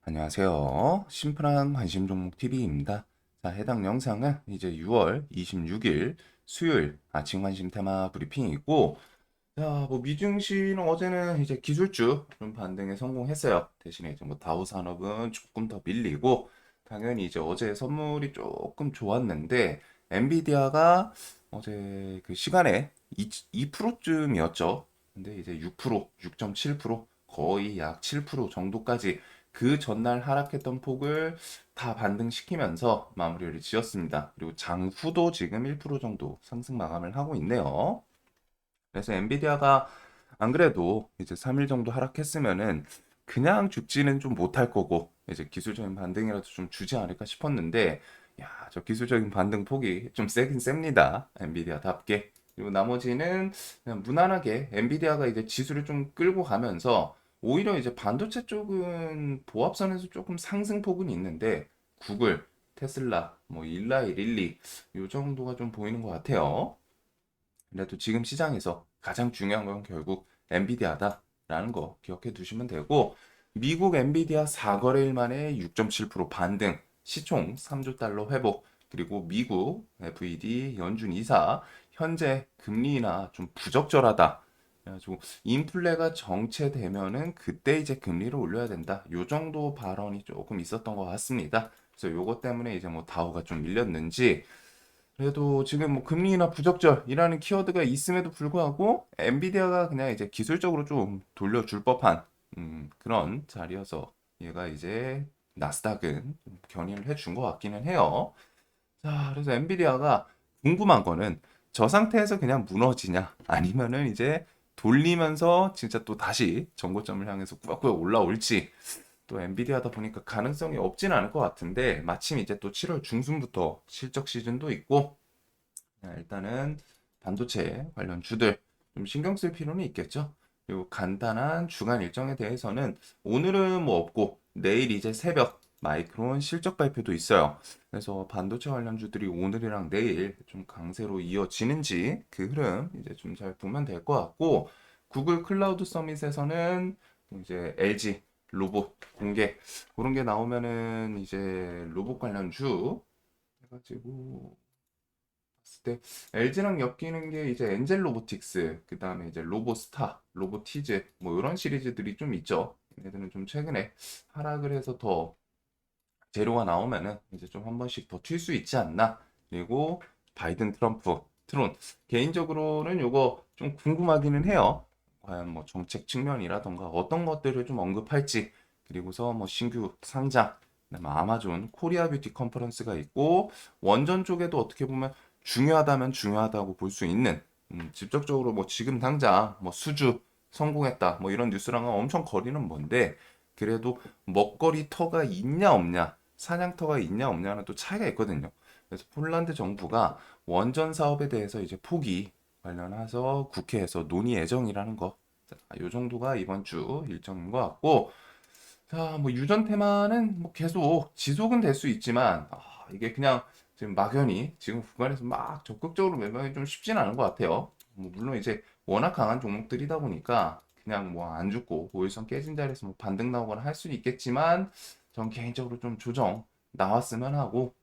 안녕하세요. 심플한 관심 종목 TV입니다. 자, 해당 영상은 이제 6월 26일 수요일 아침 관심 테마 브리핑이고, 자, 뭐 미증시는 어제는 이제 기술주 좀 반등에 성공했어요. 대신에 이제 뭐 다우산업은 조금 더 밀리고, 당연히 이제 어제 선물이 조금 좋았는데, 엔비디아가 어제 그 시간에 2%쯤이었죠. 근데 이제 6%, 6.7%, 거의 약 7% 정도까지 그 전날 하락했던 폭을 다 반등시키면서 마무리를 지었습니다. 그리고 장후도 지금 1% 정도 상승 마감을 하고 있네요. 그래서 엔비디아가 안 그래도 이제 3일 정도 하락했으면은 그냥 죽지는 좀 못할 거고 이제 기술적인 반등이라도 좀 주지 않을까 싶었는데, 야, 저 기술적인 반등 폭이 좀 세긴 셉니다. 엔비디아답게. 그리고 나머지는 그냥 무난하게 엔비디아가 이제 지수를 좀 끌고 가면서 오히려 이제 반도체 쪽은 보합선에서 조금 상승폭은 있는데 구글, 테슬라, 뭐 일라이, 릴리 요 정도가 좀 보이는 것 같아요. 그래도 지금 시장에서 가장 중요한 건 결국 엔비디아다라는 거 기억해 두시면 되고, 미국 엔비디아 4거래일 만에 6.7% 반등, 시총 3조 달러 회복, 그리고 미국 FED 연준 이사 현재 금리 인하 좀 부적절하다. 그래가지고 인플레가 정체되면은 그때 이제 금리를 올려야 된다. 요 정도 발언이 조금 있었던 것 같습니다. 그래서 요것 때문에 이제 뭐 다우가 좀 밀렸는지, 그래도 지금 뭐 금리나 부적절이라는 키워드가 있음에도 불구하고 엔비디아가 그냥 이제 기술적으로 좀 돌려줄 법한 그런 자리여서 얘가 이제 나스닥은 좀 견인을 해준 것 같기는 해요. 자, 그래서 엔비디아가 궁금한 거는 저 상태에서 그냥 무너지냐 아니면은 이제 돌리면서 진짜 또 다시 전고점을 향해서 꾸역꾸역 올라올지, 또 엔비디아다 보니까 가능성이 없진 않을 것 같은데 마침 이제 또 7월 중순부터 실적 시즌도 있고, 일단은 반도체 관련 주들 좀 신경 쓸 필요는 있겠죠. 그리고 간단한 주간 일정에 대해서는 오늘은 뭐 없고 내일 이제 새벽 마이크론 실적 발표도 있어요. 그래서 반도체 관련주들이 오늘이랑 내일 좀 강세로 이어지는지 그 흐름 이제 좀 잘 보면 될 것 같고, 구글 클라우드 서밋에서는 이제 LG 로봇 공개 그런 게 나오면은 이제 로봇 관련주 해가지고 봤을 때 LG랑 엮이는 게 이제 엔젤 로보틱스, 그 다음에 이제 로보스타, 로보티즈 뭐 이런 시리즈들이 좀 있죠. 얘네들은 좀 최근에 하락을 해서 더 재료가 나오면은 이제 좀 한 번씩 더 튈 수 있지 않나. 그리고 바이든 트럼프 트론, 개인적으로는 요거 좀 궁금하기는 해요. 과연 뭐 정책 측면이라던가 어떤 것들을 좀 언급할지, 그리고서 뭐 신규 상장, 그다음에 아마존 코리아 뷰티 컨퍼런스가 있고, 원전 쪽에도 어떻게 보면 중요하다면 중요하다고 볼 수 있는, 직접적으로 뭐 지금 당장 뭐 수주 성공했다 뭐 이런 뉴스랑은 엄청 거리는 먼데, 그래도 먹거리 터가 있냐 없냐, 사냥터가 있냐 없냐는 또 차이가 있거든요. 그래서 폴란드 정부가 원전 사업에 대해서 이제 포기 관련해서 국회에서 논의 예정이라는 거. 자, 요 정도가 이번 주 일정인 것 같고, 자, 뭐 유전 테마는 뭐 계속 지속은 될 수 있지만, 이게 그냥 지금 막연히 지금 구간에서 막 적극적으로 매매하기 좀 쉽지는 않은 것 같아요. 뭐 물론 이제 워낙 강한 종목들이다 보니까 그냥 뭐 안 죽고 오일선 깨진 자리에서 뭐 반등 나오거나 할 수는 있겠지만, 전 개인적으로 좀 조정 나왔으면 하고,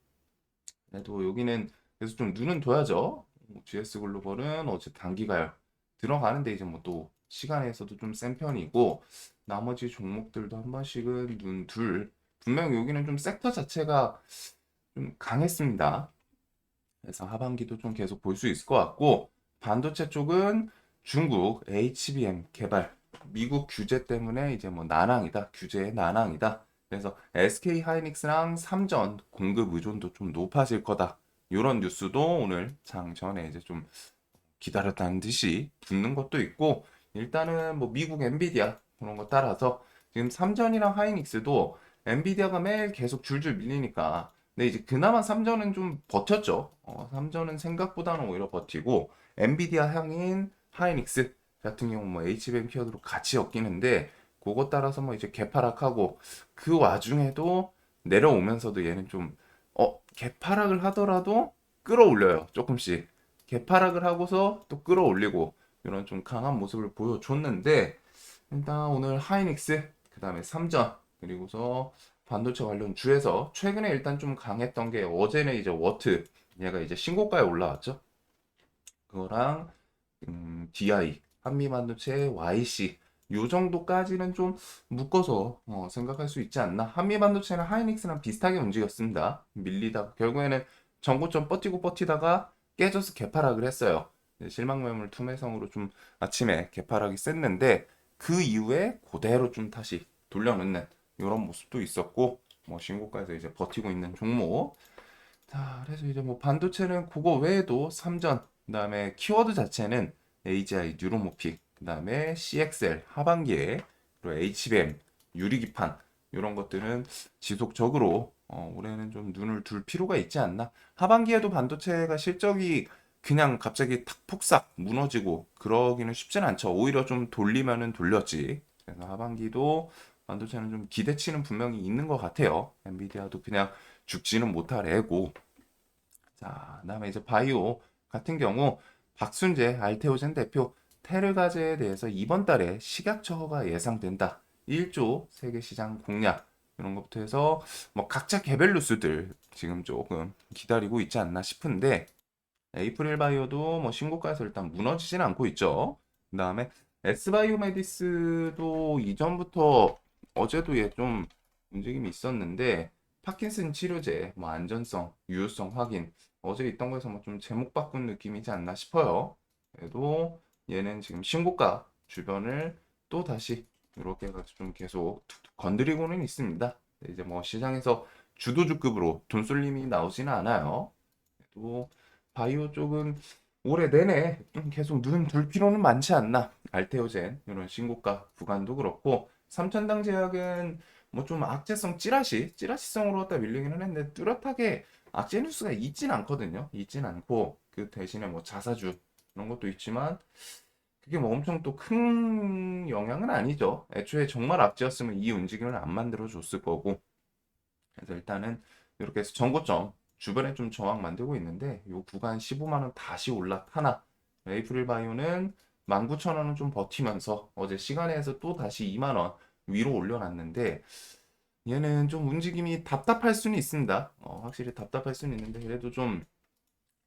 그래도 여기는 계속 좀 눈은 둬야죠. 뭐 GS 글로벌은 어제 단기가요 들어가는데 이제 뭐 또 시간에서도 좀 센 편이고, 나머지 종목들도 한 번씩은 눈 둘. 분명 여기는 좀 섹터 자체가 좀 강했습니다. 그래서 하반기도 좀 계속 볼 수 있을 것 같고, 반도체 쪽은 중국 HBM 개발, 미국 규제 때문에 이제 뭐 난항이다, 규제의 난항이다. 그래서 SK 하이닉스랑 삼전 공급 의존도 좀 높아질 거다. 이런 뉴스도 오늘 장 전에 이제 좀 기다렸다는 듯이 붙는 것도 있고, 일단은 뭐 미국 엔비디아 그런 거 따라서 지금 삼전이랑 하이닉스도 엔비디아가 매일 계속 줄줄 밀리니까, 근데 이제 그나마 삼전은 좀 버텼죠. 삼전은 생각보다는 오히려 버티고, 엔비디아 향인 하이닉스 같은 경우 뭐 HBM 키워드로 같이 엮이는데, 그거 따라서 뭐 이제 개파락하고, 그 와중에도 내려오면서도 얘는 좀 개파락을 하더라도 끌어올려요, 조금씩. 개파락을 하고서 또 끌어올리고 이런 좀 강한 모습을 보여줬는데, 일단 오늘 하이닉스, 그 다음에 삼전 그리고서 반도체 관련 주에서 최근에 일단 좀 강했던 게 어제는 이제 워트 얘가 이제 신고가에 올라왔죠. 그거랑 DI, 한미반도체, YC 요 정도까지는 좀 묶어서 생각할 수 있지 않나. 한미반도체는 하이닉스랑 비슷하게 움직였습니다. 밀리다가 결국에는 전고점 버티고 버티다가 깨져서 개파락을 했어요. 실망 매물 투매성으로 좀 아침에 개파락이 셌는데 그 이후에 그대로 좀 다시 돌려놓는 이런 모습도 있었고 뭐 신고가에서 이제 버티고 있는 종목. 자, 그래서 이제 뭐 반도체는 그거 외에도 삼전, 그다음에 키워드 자체는 AGI 뉴로모픽, 그다음에 CXL 하반기에 그리고 HBM 유리기판 이런 것들은 지속적으로 올해는 좀 눈을 둘 필요가 있지 않나. 하반기에도 반도체가 실적이 그냥 갑자기 탁 폭삭 무너지고 그러기는 쉽진 않죠. 오히려 좀 돌리면은 돌렸지. 그래서 하반기도 반도체는 좀 기대치는 분명히 있는 것 같아요. 엔비디아도 그냥 죽지는 못할 애고. 자, 그다음에 이제 바이오 같은 경우 박순재 알테오젠 대표 테르가제에 대해서 이번 달에 식약처가 예상된다. 1조 세계 시장 공략 이런 것부터 해서 뭐 각자 개별 뉴스들 지금 조금 기다리고 있지 않나 싶은데 에이프릴 바이오도 뭐 신고가에서 일단 무너지진 않고 있죠. 그다음에 S바이오메디스도 이전부터 어제도 얘 좀 움직임이 있었는데 파킨슨 치료제 뭐 안전성, 유효성 확인 어제 있던 거에서 뭐 좀 제목 바꾼 느낌이지 않나 싶어요. 그래도 얘는 지금 신고가 주변을 또 다시 이렇게 해가지고 좀 계속 툭툭 건드리고는 있습니다. 이제 뭐 시장에서 주도주급으로 돈 쏠림이 나오지는 않아요. 또 바이오 쪽은 올해 내내 좀 계속 눈 둘 필요는 많지 않나. 알테오젠 이런 신고가 구간도 그렇고 삼천당 제약은 뭐 좀 악재성 찌라시성으로 갖다 밀리기는 했는데 뚜렷하게 악재 뉴스가 있진 않거든요. 있진 않고 그 대신에 뭐 자사주 이런 것도 있지만 그게 뭐 엄청 또 큰 영향은 아니죠. 애초에 정말 악재였으면 이 움직임을 안 만들어 줬을 거고. 그래서 일단은 이렇게 해서 전고점 주변에 좀 저항 만들고 있는데 요 구간 15만 원 다시 올라타나. 에이프릴 바이오는 19,000원은 좀 버티면서 어제 시간에서 또 다시 2만 원 위로 올려놨는데 얘는 좀 움직임이 답답할 수는 있습니다. 확실히 답답할 수는 있는데 그래도 좀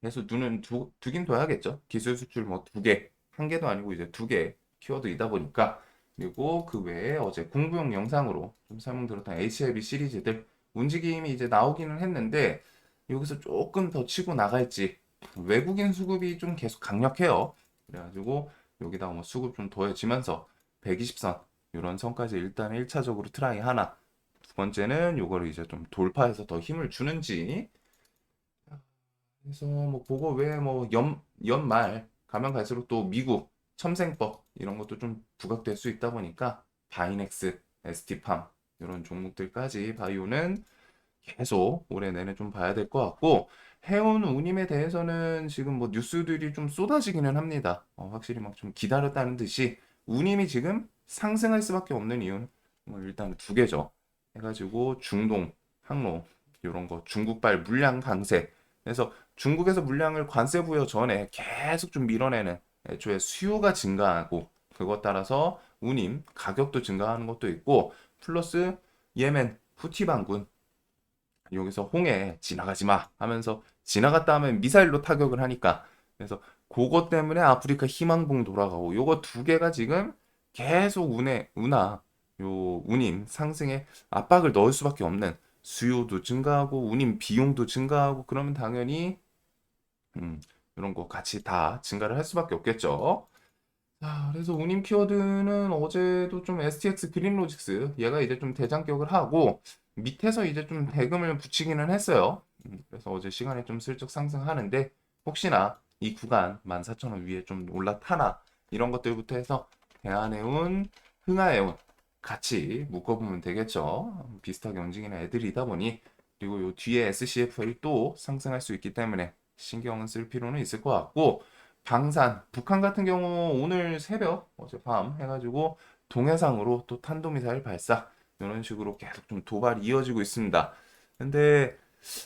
계속 눈은 두긴 둬야겠죠. 기술 수출 뭐 두 개, 한 개도 아니고 이제 두 개 키워드이다 보니까 그리고 그 외에 어제 공부용 영상으로 좀 설명 들었던 HLB 시리즈들 움직임이 이제 나오기는 했는데 여기서 조금 더 치고 나갈지 외국인 수급이 좀 계속 강력해요. 그래가지고 여기다 뭐 수급 좀 더해지면서 120선 이런 선까지 일단 1차적으로 트라이 하나 두 번째는 요거를 이제 좀 돌파해서 더 힘을 주는지 그래서 뭐 그거 외에 뭐 연말 가면 갈수록 또 미국 첨생법 이런 것도 좀 부각될 수 있다 보니까 바이넥스, ST팜 이런 종목들까지 바이오는 계속 올해 내내 좀 봐야 될 것 같고 해운 운임에 대해서는 지금 뭐 뉴스들이 좀 쏟아지기는 합니다. 확실히 막 좀 기다렸다는 듯이 운임이 지금 상승할 수밖에 없는 이유는 뭐 일단 두 개죠. 해가지고 중동 항로 이런 거 중국발 물량 강세. 그래서 중국에서 물량을 관세 부여 전에 계속 좀 밀어내는 애초에 수요가 증가하고 그것 따라서 운임 가격도 증가하는 것도 있고 플러스 예멘 후티 반군 여기서 홍해 지나가지 마 하면서 지나갔다 하면 미사일로 타격을 하니까 그래서 그것 때문에 아프리카 희망봉 돌아가고 요거 두 개가 지금 계속 운하 요 운임 상승에 압박을 넣을 수밖에 없는 수요도 증가하고 운임 비용도 증가하고 그러면 당연히 이런 거 같이 다 증가를 할 수밖에 없겠죠. 자, 그래서 운임 키워드는 어제도 좀 STX 그린로직스 얘가 이제 좀 대장격을 하고 밑에서 이제 좀 대금을 붙이기는 했어요. 그래서 어제 시간에 좀 슬쩍 상승하는데 혹시나 이 구간 14,000원 위에 좀 올라타나 이런 것들부터 해서 대한해운, 흥하해운 같이 묶어보면 되겠죠. 비슷하게 움직이는 애들이다 보니 그리고 요 뒤에 SCFI 또 상승할 수 있기 때문에 신경은 쓸 필요는 있을 것 같고 방산, 북한 같은 경우 오늘 새벽, 어젯밤 해가지고 동해상으로 또 탄도미사일 발사 이런 식으로 계속 좀 도발이 이어지고 있습니다. 근데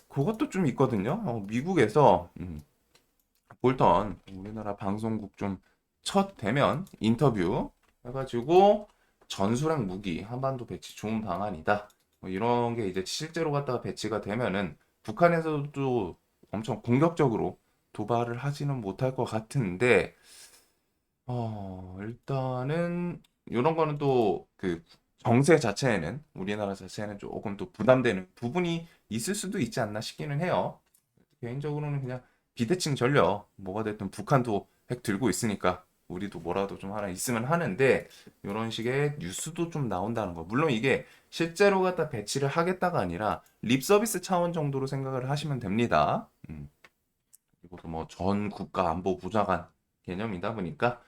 그것도 좀 있거든요. 미국에서 볼턴 우리나라 방송국 좀 첫 대면 인터뷰 해가지고 전술핵 무기 한반도 배치 좋은 방안이다. 뭐 이런 게 이제 실제로 갖다가 배치가 되면은 북한에서도 엄청 공격적으로 도발을 하지는 못할 것 같은데, 일단은 이런 거는 또 그 정세 자체에는 우리나라 자체에는 조금 또 부담되는 부분이 있을 수도 있지 않나 싶기는 해요. 개인적으로는 그냥 비대칭 전력 뭐가 됐든 북한도 핵 들고 있으니까 우리도 뭐라도 좀 하나 있으면 하는데 이런 식의 뉴스도 좀 나온다는 거. 물론 이게 실제로 갖다 배치를 하겠다가 아니라 립 서비스 차원 정도로 생각을 하시면 됩니다. 그리고 또 뭐 전 국가 안보 보좌관 개념이다 보니까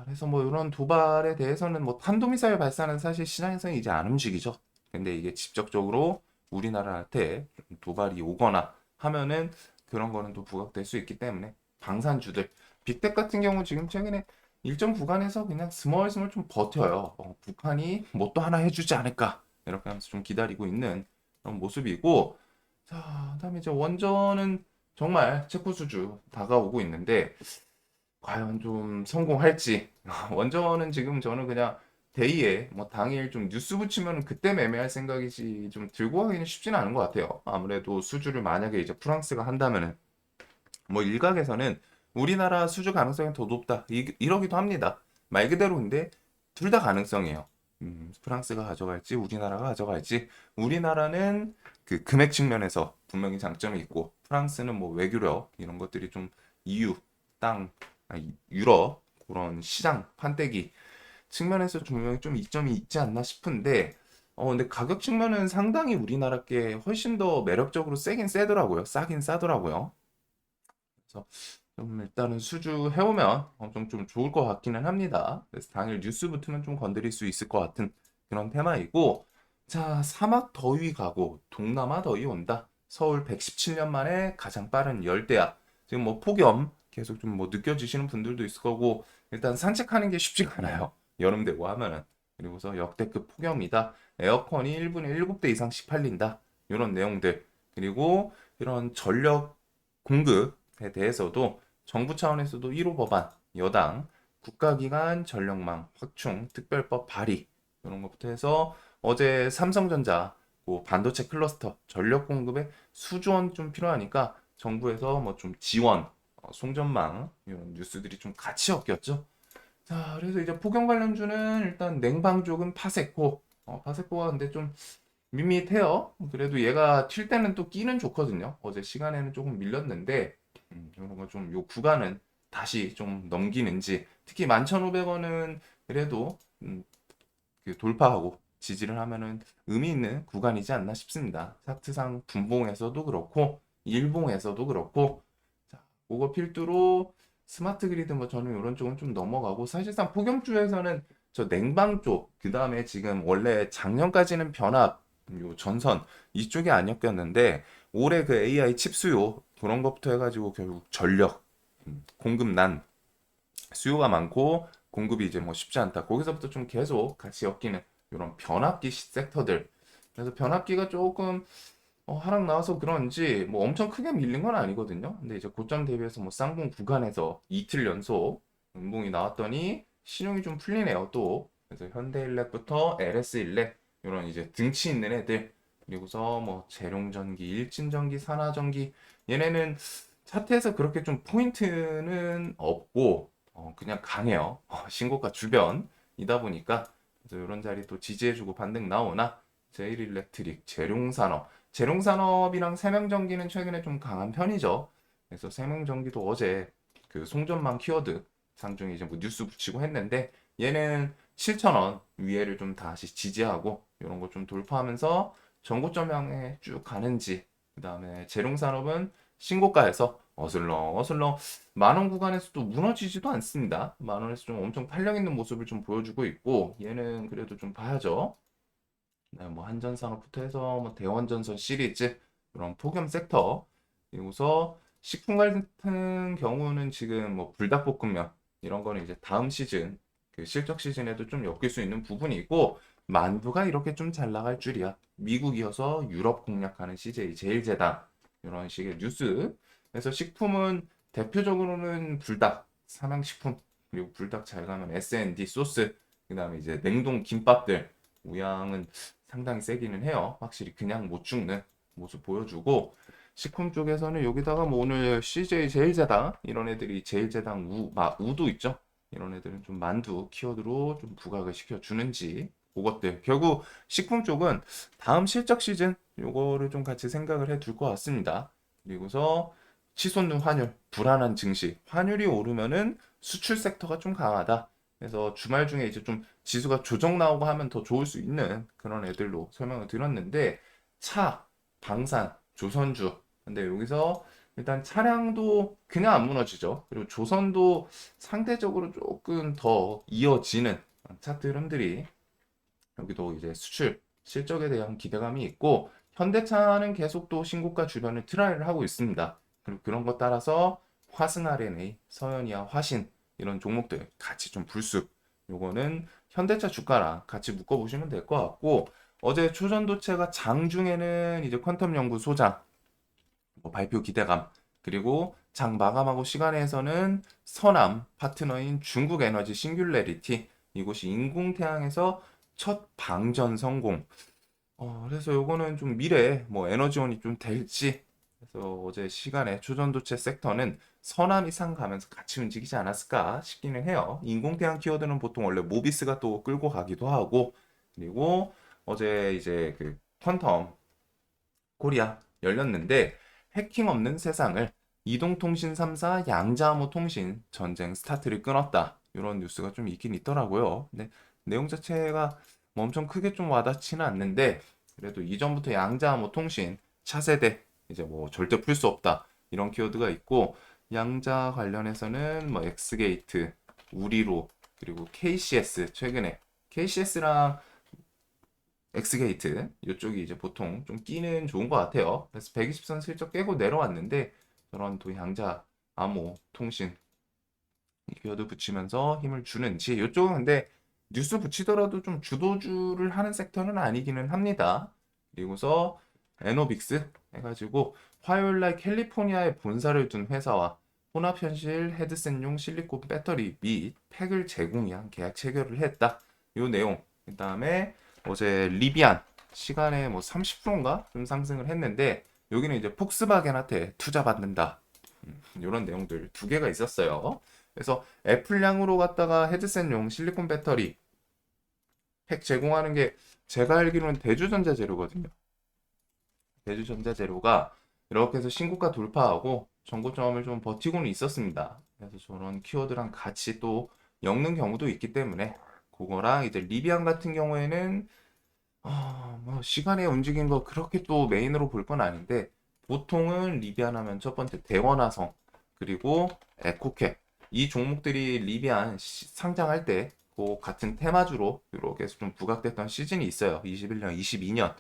그래서 뭐 이런 도발에 대해서는 뭐 탄도미사일 발사는 사실 시장에서 이제 안 움직이죠. 근데 이게 직접적으로 우리나라한테 좀 도발이 오거나 하면은 그런 거는 또 부각될 수 있기 때문에 방산주들 빅텍 같은 경우 지금 최근에 일정 구간에서 그냥 스멀스멀 좀 버텨요. 북한이 뭐 또 하나 해주지 않을까 이렇게 하면서 좀 기다리고 있는 그런 모습이고 그다음에 이제 원전은 정말 체코수주 다가오고 있는데 과연 좀 성공할지. 원전은 지금 저는 그냥 데이에 뭐 당일 좀 뉴스 붙이면 그때 매매할 생각이지 좀 들고 가기는 쉽지는 않은 것 같아요. 아무래도 수주를 만약에 이제 프랑스가 한다면은 뭐 일각에서는 우리나라 수주 가능성이 더 높다 이러기도 합니다. 말 그대로 근데 둘 다 가능성이에요. 프랑스가 가져갈지 우리나라가 가져갈지 우리나라는 그 금액 측면에서 분명히 장점이 있고 프랑스는 뭐 외교력 이런 것들이 좀 EU 땅 유럽 그런 시장 판때기 측면에서 분명히 좀 이점이 있지 않나 싶은데 근데 가격 측면은 상당히 우리나라 게 훨씬 더 매력적으로 세긴 세더라고요. 싸긴 싸더라고요. 그래서 좀 일단은 수주 해오면 엄청 좀 좋을 것 같기는 합니다. 그래서 당일 뉴스 붙으면 좀 건드릴 수 있을 것 같은 그런 테마이고, 자, 사막 더위 가고 동남아 더위 온다. 서울 117년 만에 가장 빠른 열대야. 지금 뭐 폭염 계속 좀 뭐 느껴지시는 분들도 있을 거고, 일단 산책하는 게 쉽지가 않아요. 여름 되고 하면은. 그리고서 역대급 폭염이다. 에어컨이 1분에 7대 이상씩 팔린다. 이런 내용들. 그리고 이런 전력 공급에 대해서도 정부 차원에서도 1호 법안, 여당, 국가기관 전력망 확충 특별법 발의 이런 것부터 해서 어제 삼성전자 그 반도체 클러스터 전력 공급에 수조원 좀 필요하니까 정부에서 뭐 좀 지원, 송전망 이런 뉴스들이 좀 같이 엮였죠. 자, 그래서 이제 폭염 관련주는 일단 냉방 쪽은 파세코, 파세코가 근데 좀 밋밋해요. 그래도 얘가 튈 때는 또 끼는 좋거든요. 어제 시간에는 조금 밀렸는데 이런 거 좀 요 구간은 다시 좀 넘기는지 특히 11,500원은 그래도 그 돌파하고 지지를 하면은 의미 있는 구간이지 않나 싶습니다. 차트상 분봉에서도 그렇고 일봉에서도 그렇고 자, 그거 필두로 스마트 그리드 뭐 저는 이런 쪽은 좀 넘어가고 사실상 폭염주에서는 저 냉방 쪽 그다음에 지금 원래 작년까지는 변압 요 전선 이쪽이 아니었겠는데 올해 그 AI 칩 수요 그런 것부터 해가지고 결국 전력 공급난 수요가 많고 공급이 이제 뭐 쉽지 않다. 거기서부터 좀 계속 같이 엮이는 이런 변압기 섹터들. 그래서 변압기가 조금 하락 나와서 그런지 뭐 엄청 크게 밀린 건 아니거든요. 근데 이제 고점 대비해서 뭐 쌍봉 구간에서 이틀 연속 음봉이 나왔더니 신용이 좀 풀리네요. 또 그래서 현대일렉부터 LS일렉 이런 이제 등치 있는 애들 그리고서 뭐 재룡전기, 일진전기, 산화전기 얘네는 차트에서 그렇게 좀 포인트는 없고 그냥 강해요. 신고가 주변이다 보니까 그래서 이런 자리 또 지지해주고 반등 나오나 제일일렉트릭, 재룡산업이랑 세명전기는 최근에 좀 강한 편이죠. 그래서 세명전기도 어제 그 송전망 키워드 상중에 이제 뭐 뉴스 붙이고 했는데 얘는 7,000원 위에를 좀 다시 지지하고 이런 거 좀 돌파하면서 전고점 향해 쭉 가는지 그 다음에 재룡산업은 신고가에서 어슬렁어슬렁 만원 구간에서도 무너지지도 않습니다. 만원에서 좀 엄청 탄력 있는 모습을 좀 보여주고 있고 얘는 그래도 좀 봐야죠. 네, 뭐 한전산업부터 해서 뭐 대원전선 시리즈 이런 폭염 섹터 그리고서 식품 같은 경우는 지금 뭐 불닭볶음면 이런 거는 이제 다음 시즌 그 실적 시즌에도 좀 엮일 수 있는 부분이고 만두가 이렇게 좀 잘 나갈 줄이야. 미국이어서 유럽 공략하는 CJ 제일제당 이런 식의 뉴스. 그래서 식품은 대표적으로는 불닭, 삼양식품 그리고 불닭 잘 가면 S&D 소스 그다음에 이제 냉동 김밥들 우양은 상당히 세기는 해요. 확실히 그냥 못 죽는 모습 보여주고 식품 쪽에서는 여기다가 뭐 오늘 CJ 제일제당 이런 애들이 제일제당 우도 있죠. 이런 애들은 좀 만두 키워드로 좀 부각을 시켜주는지 그것들 결국 식품 쪽은 다음 실적 시즌 요거를 좀 같이 생각을 해 둘 것 같습니다. 그리고서 치솟는 환율, 불안한 증시, 환율이 오르면은 수출 섹터가 좀 강하다. 그래서 주말 중에 이제 좀 지수가 조정 나오고 하면 더 좋을 수 있는 그런 애들로 설명을 드렸는데 차, 방산, 조선주. 근데 여기서 일단 차량도 그냥 안 무너지죠. 그리고 조선도 상대적으로 조금 더 이어지는 차트 흐름들이 여기도 이제 수출 실적에 대한 기대감이 있고 현대차는 계속 또 신고가 주변을 트라이를 하고 있습니다. 그리고 그런 것 따라서 화승 RNA, 서현이와 화신 이런 종목들 같이 좀 불쑥 요거는 현대차 주가랑 같이 묶어보시면 될 것 같고 어제 초전도체가 장중에는 이제 퀀텀 연구 소장 뭐 발표 기대감 그리고 장 마감하고 시간에서는 서남 파트너인 중국 에너지 싱귤레리티 이곳이 인공태양에서 첫 방전 성공. 그래서 요거는 좀 미래에 뭐 에너지원이 좀 될지. 그래서 어제 시간에 초전도체 섹터는 서남 이상 가면서 같이 움직이지 않았을까 싶기는 해요. 인공태양 키워드는 보통 원래 모비스가 또 끌고 가기도 하고 그리고 어제 이제 그 퀀텀 코리아 열렸는데 해킹 없는 세상을 이동통신 3사 양자암호 통신 전쟁 스타트를 끊었다. 이런 뉴스가 좀 있긴 있더라고요. 근데 내용 자체가 뭐 엄청 크게 좀 와닿지는 않는데 그래도 이전부터 양자암호 통신 차세대 이제 뭐 절대 풀 수 없다. 이런 키워드가 있고 양자 관련해서는 뭐 엑스게이트, 우리로 그리고 KCS 최근에 KCS랑 엑스게이트 이쪽이 이제 보통 좀 끼는 좋은 것 같아요. 그래서 120선 슬쩍 깨고 내려왔는데 저런 또 양자 암호 통신 기어도 붙이면서 힘을 주는지 이쪽은 근데 뉴스 붙이더라도 좀 주도주를 하는 섹터는 아니기는 합니다. 그리고서 에노빅스 해가지고 화요일날 캘리포니아에 본사를 둔 회사와 혼합현실 헤드셋용 실리콘 배터리 및 팩을 제공 위한 계약 체결을 했다. 요 내용. 그 다음에 어제 리비안 시간에 뭐 30%인가 좀 상승을 했는데 여기는 이제 폭스바겐한테 투자 받는다. 이런 내용들 두 개가 있었어요. 그래서 애플량으로 갖다가 헤드셋용 실리콘 배터리 팩 제공하는 게 제가 알기로는 대주전자 재료거든요. 대주전자 재료가 이렇게 해서 신고가 돌파하고 전고점을 좀 버티고는 있었습니다. 그래서 저런 키워드랑 같이 또 엮는 경우도 있기 때문에 그거랑 이제 리비안 같은 경우에는 뭐 시간에 움직인 거 그렇게 또 메인으로 볼 건 아닌데 보통은 리비안 하면 첫 번째 대원화성 그리고 에코캡 이 종목들이 리비안 상장할 때 그 같은 테마주로 이렇게 해서 좀 부각됐던 시즌이 있어요. 21년, 22년.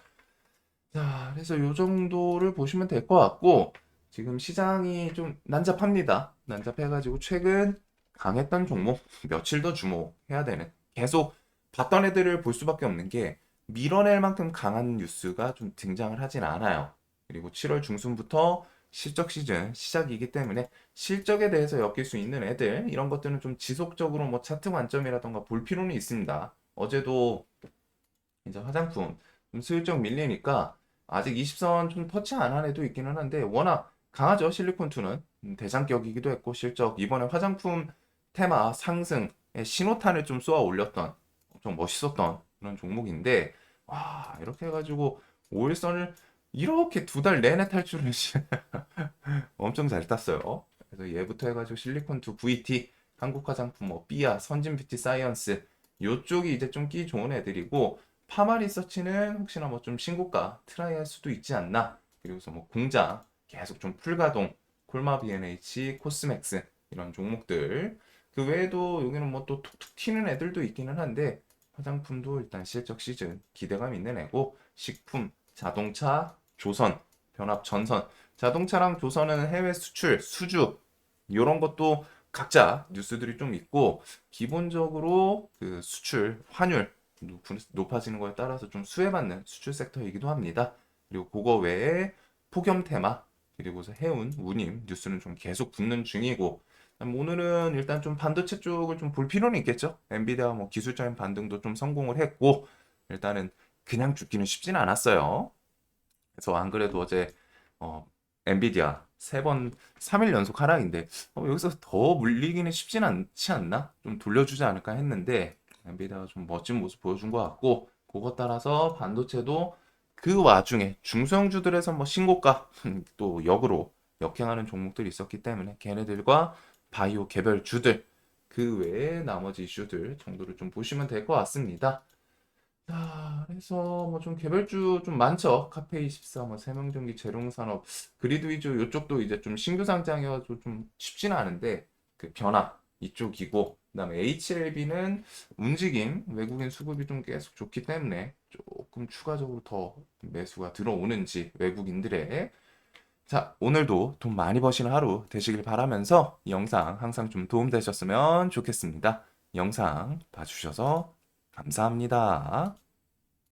자, 그래서 요 정도를 보시면 될 것 같고 지금 시장이 좀 난잡합니다. 난잡해가지고 최근 강했던 종목 며칠 더 주목해야 되는 계속 봤던 애들을 볼 수밖에 없는 게 밀어낼 만큼 강한 뉴스가 좀 등장을 하진 않아요. 그리고 7월 중순부터 실적 시즌 시작이기 때문에 실적에 대해서 엮일 수 있는 애들 이런 것들은 좀 지속적으로 뭐 차트 관점이라던가 볼 필요는 있습니다. 어제도 이제 화장품 좀 슬쩍 밀리니까 아직 20선 좀 터치 안 한 애도 있기는 한데 워낙 강하죠 실리콘2는 대장격이기도 했고 실적 이번에 화장품 테마 상승에 신호탄을 좀 쏘아 올렸던 엄청 멋있었던 그런 종목인데 와 이렇게 해가지고 5일선을 이렇게 두 달 내내 탈출을 엄청 잘 땄어요. 그래서 얘부터 해가지고 실리콘2 VT 한국 화장품 뭐 삐아 선진 뷰티 사이언스 요쪽이 이제 좀 끼 좋은 애들이고 파마 리서치는 혹시나 뭐 좀 신고가 트라이 할 수도 있지 않나. 그리고서 뭐 공장 계속 좀 풀가동, 콜마 B&H, 코스맥스 이런 종목들. 그 외에도 여기는 뭐 또 툭툭 튀는 애들도 있기는 한데 화장품도 일단 실적 시즌 기대감 있는 애고 식품, 자동차, 조선, 변압 전선. 자동차랑 조선은 해외 수출, 수주 이런 것도 각자 뉴스들이 좀 있고 기본적으로 그 수출 환율 높아지는 거에 따라서 좀 수혜받는 수출 섹터이기도 합니다. 그리고 그거 외에 폭염 테마 그리고서 해운 운임 뉴스는 좀 계속 붙는 중이고 오늘은 일단 좀 반도체 쪽을 좀 볼 필요는 있겠죠. 엔비디아 뭐 기술적인 반등도 좀 성공을 했고 일단은 그냥 죽기는 쉽진 않았어요. 그래서 안 그래도 어제 어, 엔비디아 3번 3일 연속 하락인데 여기서 더 물리기는 쉽진 않지 않나? 좀 돌려주지 않을까 했는데 엔비디아가 좀 멋진 모습 보여준 것 같고 그것 따라서 반도체도 그 와중에 중소형주들에서 뭐 신고가 또 역으로 역행하는 종목들이 있었기 때문에 걔네들과 바이오 개별주들 그 외에 나머지 이슈들 정도를 좀 보시면 될 것 같습니다. 자, 그래서 뭐 좀 개별주 좀 많죠. 카페24, 뭐 세명전기, 재롱산업, 그리드 위주 이쪽도 이제 좀 신규 상장이어서 좀 쉽지는 않은데 그 변화 이쪽이고 그다음에 HLB는 움직임 외국인 수급이 좀 계속 좋기 때문에 조금 추가적으로 더 매수가 들어오는지 외국인들의 자, 오늘도 돈 많이 버시는 하루 되시길 바라면서 이 영상 항상 좀 도움되셨으면 좋겠습니다. 영상 봐주셔서 감사합니다.